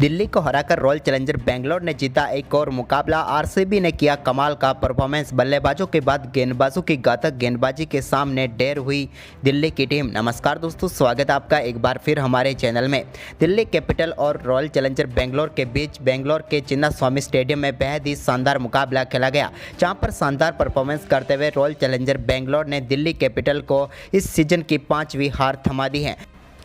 दिल्ली को हराकर royal challenger Bangalore ने जीता एक और मुकाबला। आरसीबी ने किया कमाल का परफॉर्मेंस। बल्लेबाजों के बाद गेंदबाजों की घातक गेंदबाजी के सामने ढेर हुई दिल्ली की टीम। नमस्कार दोस्तों, स्वागत है आपका एक बार फिर हमारे चैनल में। दिल्ली कैपिटल और रॉयल चैलेंजर बेंगलोर के बीच बेंगलोर के चिन्नास्वामी स्टेडियम में बेहद ही शानदार मुकाबला खेला गया, जहां पर शानदार परफॉर्मेंस करते हुए रॉयल चैलेंजर बेंगलोर ने दिल्ली कैपिटल को इस सीजन की 5वीं हार थमा दी है।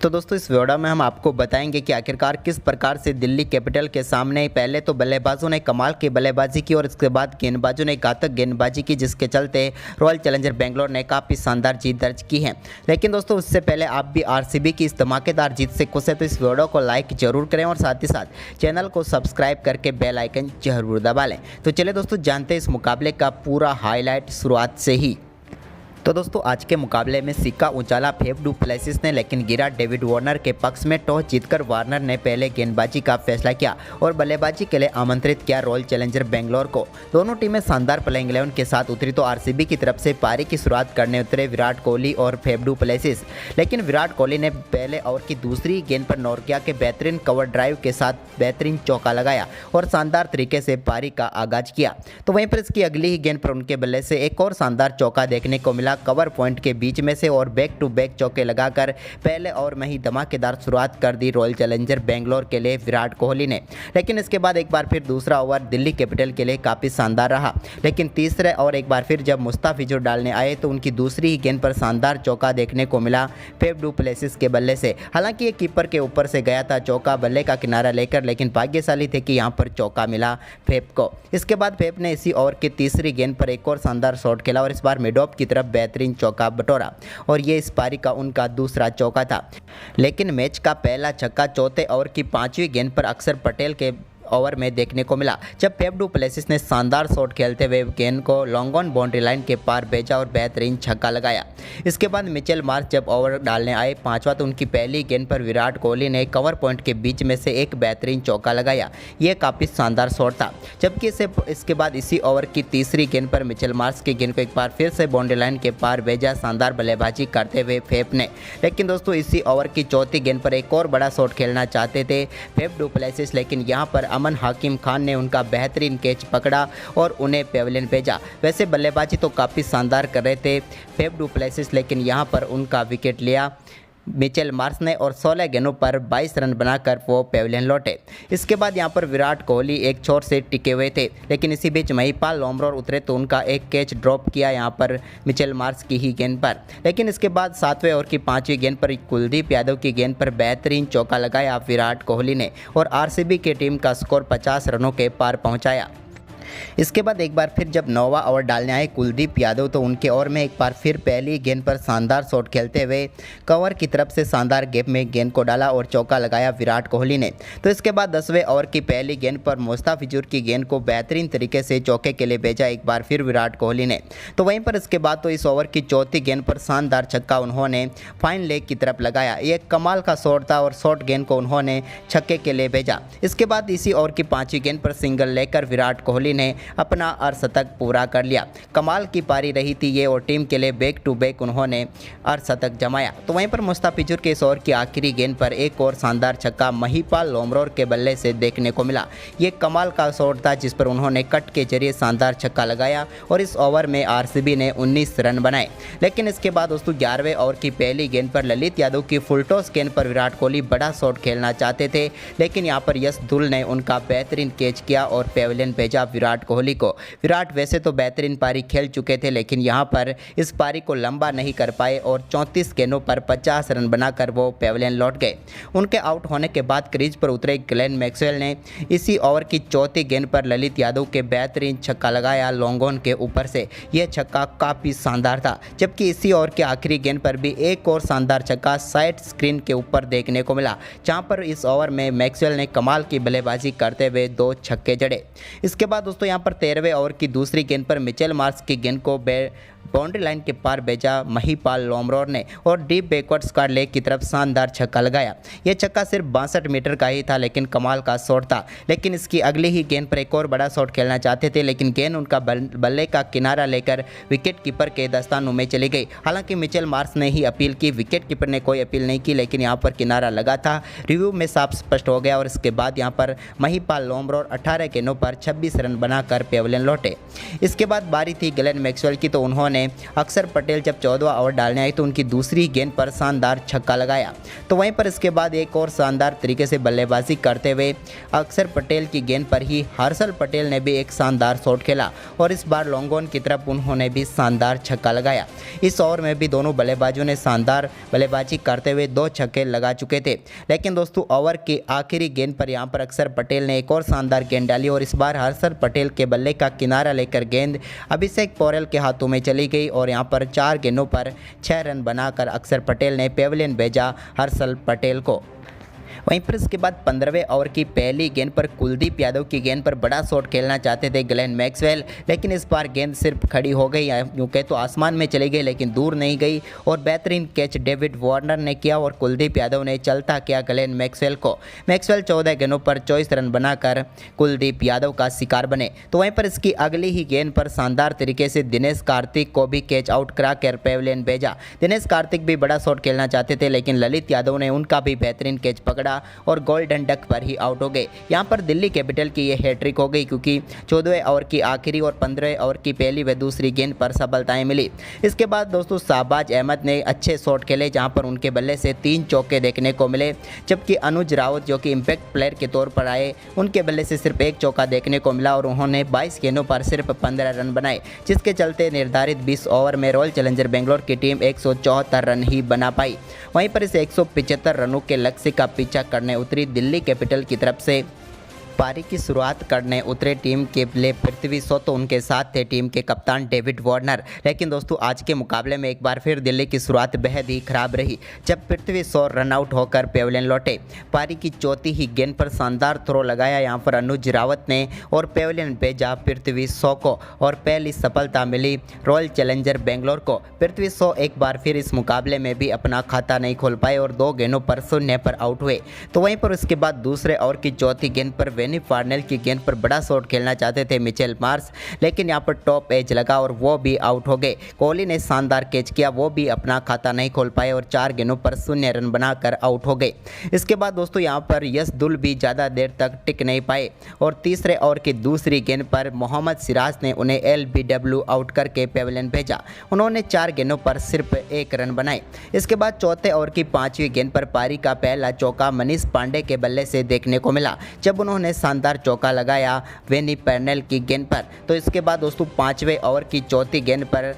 तो दोस्तों, इस वीडियो में हम आपको बताएंगे कि आखिरकार किस प्रकार से दिल्ली कैपिटल के सामने पहले तो बल्लेबाजों ने कमाल की बल्लेबाजी की और इसके बाद गेंदबाजों ने घातक गेंदबाजी की, जिसके चलते रॉयल चैलेंजर बेंगलोर ने काफ़ी शानदार जीत दर्ज की है। लेकिन दोस्तों, उससे पहले आप भी आरसीबी की इस धमाकेदार जीत से खुश है तो इस वीडियो को लाइक जरूर करें और साथ ही साथ चैनल को सब्सक्राइब करके बेल आइकन जरूर दबा लें। तो चलिए दोस्तों, जानते हैं इस मुकाबले का पूरा हाईलाइट शुरुआत से ही। तो दोस्तों, आज के मुकाबले में सिक्का उछाला फेफ डू प्लेसिस ने, लेकिन गिरा डेविड वार्नर के पक्ष में। टॉस जीतकर वार्नर ने पहले गेंदबाजी का फैसला किया और बल्लेबाजी के लिए आमंत्रित किया रॉयल चैलेंजर बेंगलोर को। दोनों टीमें शानदार प्लेइंग 11 के साथ उतरी तो आरसीबी की तरफ से पारी की शुरुआत करने उतरे विराट कोहली और फेफ डू प्लेसिस। लेकिन विराट कोहली ने पहले ओवर की दूसरी गेंद पर नॉर्किया के बेहतरीन कवर ड्राइव के साथ बेहतरीन चौका लगाया और शानदार तरीके से पारी का आगाज किया। तो वहीं पर इसकी अगली ही गेंद पर उनके बल्ले से एक और शानदार चौका देखने को मिला कवर पॉइंट के बीच में से और बैक टू बैक चौके लगाकर पहले ओवर में ही धमाकेदार शुरुआत कर दी रॉयल चैलेंजर बेंगलोर के लिए विराट कोहली ने। लेकिन इसके बाद एक बार फिर दूसरा ओवर दिल्ली कैपिटल के लिए काफ़ी शानदार रहा। लेकिन तीसरे ओवर एक बार फिर जब मुस्ताफिजुर डालने आए तो उनकी दूसरी ही गेंद पर शानदार चौका देखने को मिला फेफ डू प्लेसिस के बल्ले से। हालांकि ये कीपर के ऊपर से गया था चौका बल्ले का किनारा लेकर, लेकिन भाग्यशाली थे कि यहाँ पर चौका मिला फेफ को। इसके बाद फेफ ने इसी ओवर की तीसरी गेंद पर एक और शानदार शॉट खेला और इस बार मिड ऑफ की तरफ बेहतरीन चौका बटोरा और ये इस पारी का उनका दूसरा चौका था। लेकिन मैच का पहला छक्का चौथे ओवर की 5वीं गेंद पर अक्षर पटेल के ओवर में देखने को मिला, जब फेफ डू प्लेसिस ने शानदार शॉट खेलते हुए गेंद को लॉन्ग ऑन बाउंड्री लाइन के पार भेजा और बेहतरीन छक्का लगाया। इसके बाद मिचेल मार्श जब ओवर डालने आए 5वां तो उनकी पहली गेंद पर विराट कोहली ने कवर पॉइंट के बीच में से एक बेहतरीन चौका लगाया। यह काफ़ी शानदार शॉट था, जबकि इसके बाद इसी ओवर की तीसरी गेंद पर मिचेल मार्श की गेंद को एक बार फिर से बाउंड्री लाइन के पार भेजा शानदार बल्लेबाजी करते हुए फेफ ने। लेकिन दोस्तों, इसी ओवर की चौथी गेंद पर एक और बड़ा शॉट खेलना चाहते थे फेफ डू प्लेसिस, लेकिन यहाँ पर अमन हाकिम खान ने उनका बेहतरीन कैच पकड़ा और उन्हें पेविलियन भेजा। वैसे बल्लेबाजी तो काफ़ी शानदार कर रहे थे फेफ डू प्लेसिस, लेकिन यहाँ पर उनका विकेट लिया मिचेल मार्श ने और 16 गेंदों पर 22 रन बनाकर वो पेविलियन लौटे। इसके बाद यहाँ पर विराट कोहली एक छोर से टिके हुए थे, लेकिन इसी बीच महिपाल लोमरोर उतरे तो उनका एक कैच ड्रॉप किया यहाँ पर मिचेल मार्श की ही गेंद पर। लेकिन इसके बाद 7वें ओवर की 5वीं गेंद पर कुलदीप यादव की गेंद पर बेहतरीन चौका लगाया विराट कोहली ने और आरसीबी की टीम का स्कोर 50 रनों के पार पहुँचाया। इसके बाद एक बार फिर जब 9वां ओवर डालने आए कुलदीप यादव तो उनके ओवर में एक बार फिर पहली गेंद पर शानदार शॉट खेलते हुए कवर की तरफ से शानदार गैप में गेंद को डाला और चौका लगाया विराट कोहली ने। तो इसके बाद 10वें ओवर की पहली गेंद पर मुस्ताफिजुर की गेंद को बेहतरीन तरीके से चौके के लिए भेजा एक बार फिर विराट कोहली ने। तो वहीं पर इसके बाद तो इस ओवर की चौथी गेंद पर शानदार छक्का उन्होंने फाइन लेग की तरफ लगाया। ये कमाल का शॉट था और शॉर्ट गेंद को उन्होंने छक्के के लिए भेजा। इसके बाद इसी ओवर की 5वीं गेंद पर सिंगल लेकर विराट कोहली ने अपना अर्धशतक पूरा कर लिया। कमाल की पारी रही थी ये और टीम के लिए बैक टू बैक उन्होंने अर्धशतक जमाया। तो वहीं पर मुस्ताफिजुर के इस ओवर की आखिरी गेंद पर एक और शानदार छक्का महिपाल लोमरोर के बल्ले से देखने को मिला। ये कमाल का शॉट था जिस पर उन्होंने कट के जरिए शानदार छक्का लगाया और इस ओवर में आरसीबी ने 19 रन बनाए। लेकिन इसके बाद दोस्तों 11वें ओवर की पहली गेंद पर ललित यादव की फुल टॉस गेंद पर विराट कोहली बड़ा शॉट खेलना चाहते थे, लेकिन यहाँ पर यश धुल ने उनका बेहतरीन कैच किया और पेविलियन भेजा विराट कोहली को। विराट वैसे तो बेहतरीन पारी खेल चुके थे, लेकिन यहां पर इस पारी को लंबा नहीं कर पाए और 34 गेंदों पर 50 रन बनाकर वो पेविलियन लौट गए। उनके आउट होने के बाद क्रीज पर उतरे ग्लेन मैक्सवेल ने इसी ओवर की चौथी गेंद पर ललित यादव के बेहतरीन छक्का लगाया लॉन्ग ऑन के ऊपर से। यह छक्का काफ़ी शानदार था, जबकि इसी ओवर की आखिरी गेंद पर भी एक और शानदार छक्का साइड स्क्रीन के ऊपर देखने को मिला, जहां पर इस ओवर में मैक्सवेल ने कमाल की बल्लेबाजी करते हुए 2 छक्के जड़े। इसके बाद दोस्तों यहाँ पर 13वें ओवर की दूसरी गेंद पर मिचेल मार्श की गेंद को बाउंड्री लाइन के पार भेजा महिपाल लोमरोर ने और डीप बैकवर्ड स्क्वायर लेग की तरफ शानदार छक्का लगाया। यह छक्का सिर्फ 62 मीटर का ही था, लेकिन कमाल का शॉट था। लेकिन इसकी अगली ही गेंद पर एक और बड़ा शॉट खेलना चाहते थे, लेकिन गेंद उनका बल्ले का किनारा लेकर विकेट कीपर के दस्तानों में चली गई। हालांकि मिचेल मार्श ने ही अपील की, विकेट कीपर ने कोई अपील नहीं की, लेकिन यहाँ पर किनारा लगा था। रिव्यू में साफ स्पष्ट हो गया और इसके बाद यहाँ पर महिपाल लोमरोर 18 गेंदों पर 26 रन बनाकर पेविलियन लौटे। इसके बाद बारी थी ग्लेन मैक्सवेल की, तो उन्होंने अक्षर पटेल जब 14वां ओवर डालने आई तो उनकी दूसरी गेंद पर शानदार छक्का लगाया। तो वहीं पर इसके बाद एक और शानदार तरीके से बल्लेबाजी करते हुए अक्षर पटेल की गेंद पर ही हर्षल पटेल ने भी एक शानदार शॉट खेला और इस बार लॉन्ग ऑन की तरफ उन्होंने भी शानदार छक्का लगाया। इस ओवर में भी दोनों बल्लेबाजों ने शानदार बल्लेबाजी करते हुए 2 छक्के लगा चुके थे, लेकिन दोस्तों ओवर की आखिरी गेंद पर यहाँ पर अक्षर पटेल ने एक और शानदार गेंद डाली और इस बार हर्षल पटेल के बल्ले का किनारा लेकर गेंद अभिषेक पोरेल के हाथों में चली गई और यहाँ पर 4 गेंदों पर 6 रन बनाकर अक्षर पटेल ने पेविलियन भेजा हर्षल पटेल को। वहीं पर इसके बाद 15वें ओवर की पहली गेंद पर कुलदीप यादव की गेंद पर बड़ा शॉट खेलना चाहते थे ग्लेन मैक्सवेल, लेकिन इस बार गेंद सिर्फ खड़ी हो गई, यूँ कहे तो आसमान में चली गई, लेकिन दूर नहीं गई और बेहतरीन कैच डेविड वार्नर ने किया और कुलदीप यादव ने चलता किया ग्लेन मैक्सवेल को। मैक्सवेल 14 गेंदों पर 24 रन बनाकर कुलदीप यादव का शिकार बने। तो वहीं पर इसकी अगली ही गेंद पर शानदार तरीके से दिनेश कार्तिक को भी कैच आउट करा कर पेविलियन भेजा। दिनेश कार्तिक भी बड़ा शॉट खेलना चाहते थे, लेकिन ललित यादव ने उनका भी बेहतरीन कैच पकड़ा और गोल्डन डक पर ही आउट हो गए। यहां पर दिल्ली कैपिटल की ये हैट्रिक हो गई, क्योंकि 14वें ओवर की आखिरी और 15वें ओवर की पहली व दूसरी गेंद पर सफलताएं मिली। इसके बाद दोस्तों शाहबाज अहमद ने अच्छे शॉट खेले, जहां पर उनके बल्ले से 3 चौके देखने को मिले, जबकि अनुज रावत जो कि इम्पैक्ट प्लेयर के तौर पर आए उनके बल्ले से सिर्फ 1 चौका देखने को मिला और उन्होंने 22 गेंदों पर सिर्फ 15 रन बनाए, जिसके चलते निर्धारित 20 ओवर में रॉयल चैलेंजर बेंगलोर की टीम 174 रन ही बना पाई। वहीं पर इस 175 रनों के लक्ष्य का पीछा करने उतरी दिल्ली कैपिटल की तरफ से पारी की शुरुआत करने उतरे टीम के लिए पृथ्वी शॉ, तो उनके साथ थे टीम के कप्तान डेविड वार्नर। लेकिन दोस्तों आज के मुकाबले में एक बार फिर दिल्ली की शुरुआत बेहद ही खराब रही, जब पृथ्वी शॉ रनआउट होकर पेविलियन लौटे। पारी की चौथी ही गेंद पर शानदार थ्रो लगाया यहाँ पर अनुज रावत ने और पेविलियन भेजा पृथ्वी शॉ को और पहली सफलता मिली रॉयल चैलेंजर बेंगलोर को। पृथ्वी शॉ एक बार फिर इस मुकाबले में भी अपना खाता नहीं खोल पाए और 2 गेंदों पर 0 पर आउट हुए। तो वहीं पर उसके बाद दूसरे ओवर की चौथी गेंद पर वेनी फार्नेल की गेंद पर बड़ा शॉट खेलना चाहते थे मिचेल मार्श, लेकिन यहां पर टॉप एज लगा और वो भी आउट हो गए। कोहली ने शानदार कैच किया, वो भी अपना खाता नहीं खोल पाए और 4 गेंदों पर 0 रन बनाकर आउट हो गए। इसके बाद दोस्तों यहां पर यश दुल भी ज़्यादा देर तक टिक नहीं पाए और तीसरे ओवर की दूसरी गेंद पर मोहम्मद सिराज ने उन्हें LBW आउट करके पेविलियन भेजा। उन्होंने 4 गेंदों पर सिर्फ 1 रन बनाए। इसके बाद चौथे ओवर की 5वीं गेंद पर पारी का पहला चौका मनीष पांडे के बल्ले से देखने को मिला, जब उन्होंने शानदार चौका लगाया वेनी पैर्नेल की गेंद पर। तो इसके बाद दोस्तों 5वें ओवर की चौथी गेंद पर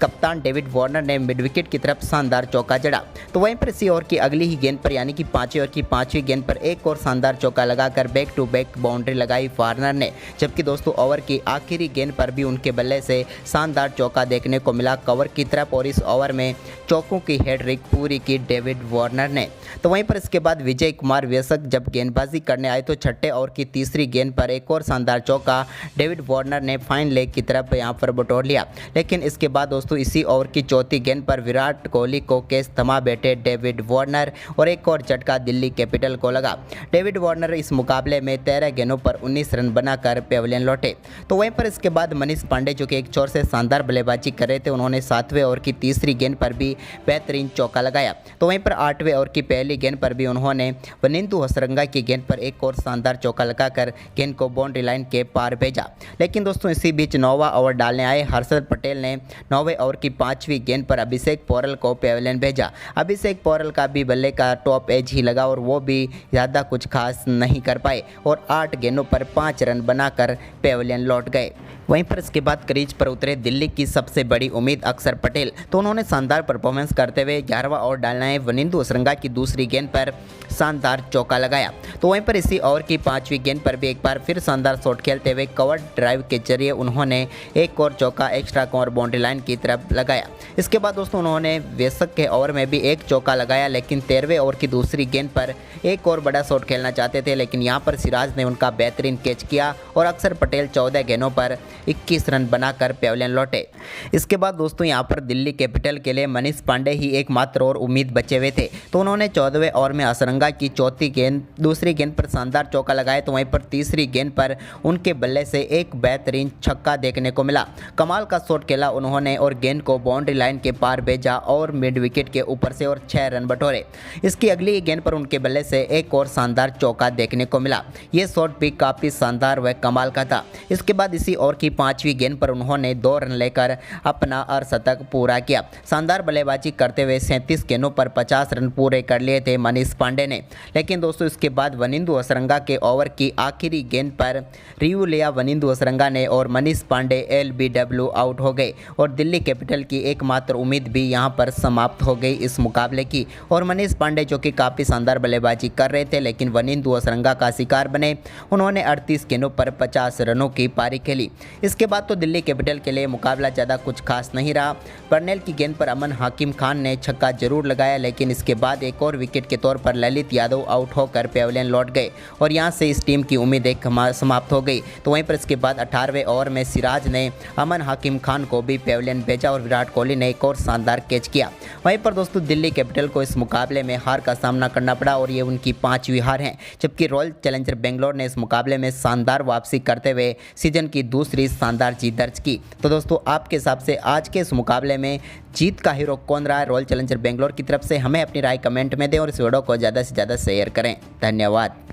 कप्तान डेविड वार्नर ने मिड विकेट की तरफ शानदार चौका जड़ा। तो वहीं पर इसी ओवर की अगली ही गेंद पर यानी कि 5वें ओवर की 5वीं गेंद पर एक और शानदार चौका लगाकर बैक टू बैक बाउंड्री लगाई वार्नर ने, जबकि दोस्तों ओवर की आखिरी गेंद पर भी उनके बल्ले से शानदार चौका देखने को मिला कवर की तरफ और इस ओवर में चौकों की हैट्रिक पूरी की डेविड वार्नर ने। तो वहीं पर इसके बाद विजय कुमार वेसक जब गेंदबाजी करने आए तो छठे ओवर की तीसरी गेंद पर एक और शानदार चौका डेविड वार्नर ने फाइन लेग की तरफ यहां पर बटोर लिया। लेकिन इसके बाद दोस्तों इसी ओवर की चौथी गेंद पर विराट कोहली को कैच थमा बैठे डेविड वार्नर और एक और झटका दिल्ली कैपिटल को लगा। डेविड वार्नर इस मुकाबले में 13 गेंदों पर 19 रन बनाकर पेविलियन लौटे। तो वहीं पर इसके बाद मनीष पांडे जो कि एक छोर से शानदार बल्लेबाजी कर रहे थे, उन्होंने 7वें ओवर की तीसरी गेंद पर भी बेहतरीन चौका लगाया। तो वहीं पर 8वें ओवर की पहली गेंद पर भी उन्होंने वनिंदु हसरंगा की गेंद पर एक और शानदार चौका लगाकर गेंद को बाउंड्री लाइन के पार भेजा। लेकिन दोस्तों इसी बीच 9वां ओवर डालने आए हर्षल पटेल ने 9वें ओवर की 5वीं गेंद पर अभिषेक पोरेल को पेविलियन भेजा। अभिषेक पोरेल का भी बल्ले का टॉप एज ही लगा और वो भी ज़्यादा कुछ खास नहीं कर पाए और 8 गेंदों पर 5 रन बनाकर पेविलियन लौट गए। वहीं पर इसके बाद क्रीज पर उतरे दिल्ली की सबसे बड़ी उम्मीद अक्षर पटेल, तो उन्होंने शानदार परफॉर्मेंस करते हुए 11वां ओवर डालना है वनिंदु हसरंगा की दूसरी गेंद पर शानदार चौका लगाया। तो वहीं पर इसी ओवर की 5वीं गेंद पर भी एक बार फिर शानदार शॉट खेलते हुए कवर ड्राइव के जरिए उन्होंने एक और चौका एक्स्ट्रा कवर बाउंड्री लाइन की तरफ लगाया। इसके बाद दोस्तों उन्होंने वेसक के ओवर में भी एक चौका लगाया, लेकिन 13वें ओवर की दूसरी गेंद पर एक और बड़ा शॉट खेलना चाहते थे, लेकिन यहाँ पर सिराज ने उनका बेहतरीन कैच किया और अक्षर पटेल 14 गेंदों पर 21 रन बनाकर पेविलियन लौटे। इसके बाद दोस्तों यहाँ पर दिल्ली कैपिटल के लिए मनीष पांडे ही एकमात्र और उम्मीद बचे हुए थे, तो उन्होंने 14वें ओवर में असरंगा की चौथी गेंद दूसरी गेंद पर शानदार चौका लगाया, तो वहीं पर तीसरी गेंद पर उनके बल्ले से एक बेहतरीन छक्का देखने को मिला। कमाल का शॉट खेला उन्होंने और गेंद को बाउंड्री लाइन के पार भेजा और मिड विकेट के ऊपर से और 6 रन बटोरे। इसकी अगली गेंद पर उनके बल्ले से एक और शानदार चौका देखने को मिला। ये शॉट भी काफ़ी शानदार व कमाल का था। इसके बाद इसी ओवर की 5वीं गेंद पर उन्होंने 2 रन लेकर अपना अर्धशतक पूरा किया। शानदार बल्लेबाजी करते हुए 37 गेंदों पर 50 रन पूरे कर लिए थे मनीष पांडे ने। लेकिन दोस्तों इसके बाद वनिंदु हसरंगा के ओवर की आखिरी गेंद पर रिव्यू लिया वनिंदु हसरंगा ने और मनीष पांडे LBW आउट हो गए और दिल्ली कैपिटल की एकमात्र उम्मीद भी यहां पर समाप्त हो गई इस मुकाबले की। और मनीष पांडे जो कि काफ़ी शानदार बल्लेबाजी कर रहे थे लेकिन वनिंदु हसरंगा का शिकार बने। उन्होंने 38 गेंदों पर 50 रनों की पारी खेली। इसके बाद तो दिल्ली कैपिटल के लिए मुकाबला ज़्यादा कुछ खास नहीं रहा। बर्नेल की गेंद पर अमन हाकिम खान ने छक्का जरूर लगाया, लेकिन इसके बाद एक और विकेट के तौर पर ललित यादव आउट होकर पेविलियन लौट गए और यहां से इस टीम की उम्मीद समाप्त हो गई। तो वहीं पर इसके बाद 18वें ओवर में सिराज ने अमन हाकिम खान को भी पेविलियन भेजा और विराट कोहली ने एक और शानदार कैच किया। वहीं पर दोस्तों दिल्ली कैपिटल को इस मुकाबले में हार का सामना करना पड़ा और ये उनकी 5वीं हार है, जबकि रॉयल चैलेंजर बेंगलोर ने इस मुकाबले में शानदार वापसी करते हुए सीजन की दूसरी शानदार जीत दर्ज की। तो दोस्तों आपके हिसाब से आज के इस मुकाबले में जीत का हीरो कौन रहा है रॉयल चैलेंजर बेंगलोर की तरफ से? हमें अपनी राय कमेंट में दें और इस वीडियो को ज़्यादा से ज़्यादा शेयर करें। धन्यवाद।